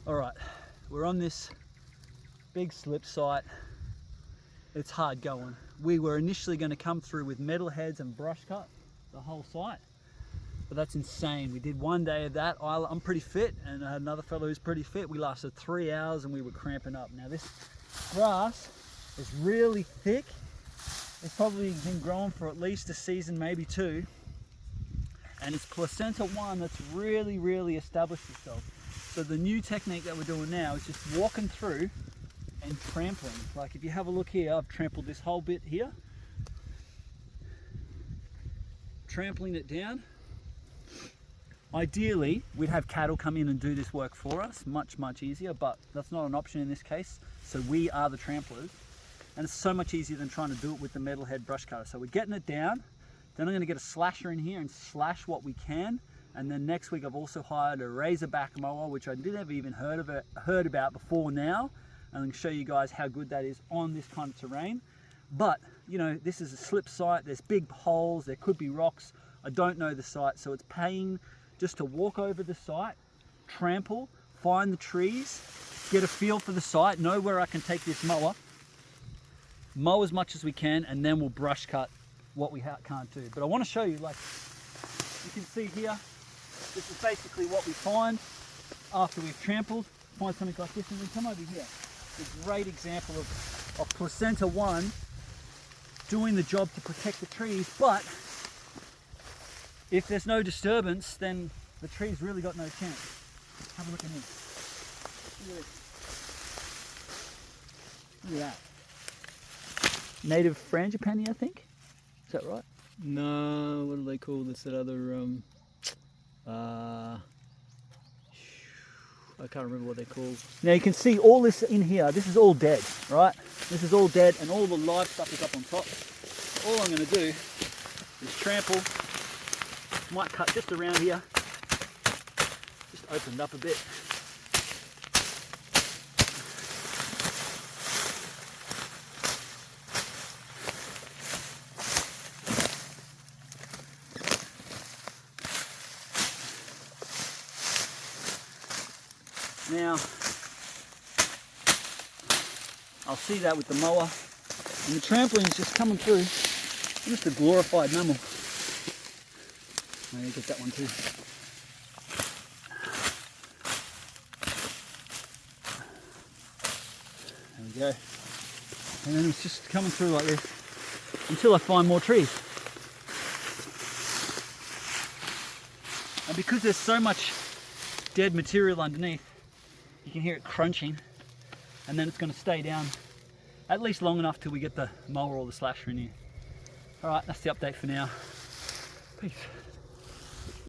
All right, we're on this big slip site. It's hard going. We were initially going to come through with metal heads and brush cut the whole site, but that's insane. We did one day of that. I'm pretty fit, and I had another fellow who's pretty fit. We lasted 3 hours and we were cramping up. Now this grass is really thick. It's probably been growing for at least a season, maybe 2. And it's placenta 1 that's really established itself. So the new technique that we're doing now is just walking through and trampling. Like if you have a look here, I've trampled this whole bit here. Trampling it down. Ideally, we'd have cattle come in and do this work for us, much easier, but that's not an option in this case. So we are the tramplers, and it's so much easier than trying to do it with the metalhead brush cutter. So we're getting it down, then I'm gonna get a slasher in here and slash what we can. And then next week I've also hired a razorback mower, which I didn't even heard about before now. And I'm gonna show you guys how good that is on this kind of terrain. But, you know, this is a slip site, there's big holes, there could be rocks. I don't know the site, so it's paying just to walk over the site, trample, find the trees, get a feel for the site, know where I can take this mower, mow as much as we can, and then we'll brush cut what we can't do. But I want to show you, like, you can see here, this is basically what we find after we've trampled. Find something like this, and then come over here. It's a great example of placenta 1 doing the job to protect the trees, but if there's no disturbance, then the tree's really got no chance. Have a look at this. Look at this. Look at that. Native frangipani, I think. Is that right? No, what do they call this? That other I can't remember what they're called. Now you can see all this in here. This is all dead, right? This is all dead, and all the live stuff is up on top. All I'm going to do is trample. Might cut just around here. Just opened up a bit. Now, I'll see that with the mower, and the trampling is just coming through. I'm just a glorified mammal. Maybe get that one too. There we go. And then it's just coming through like this until I find more trees. And because there's so much dead material underneath, you can hear it crunching, and then it's going to stay down at least long enough till we get the mower or the slasher in here. Alright, that's the update for now. Peace.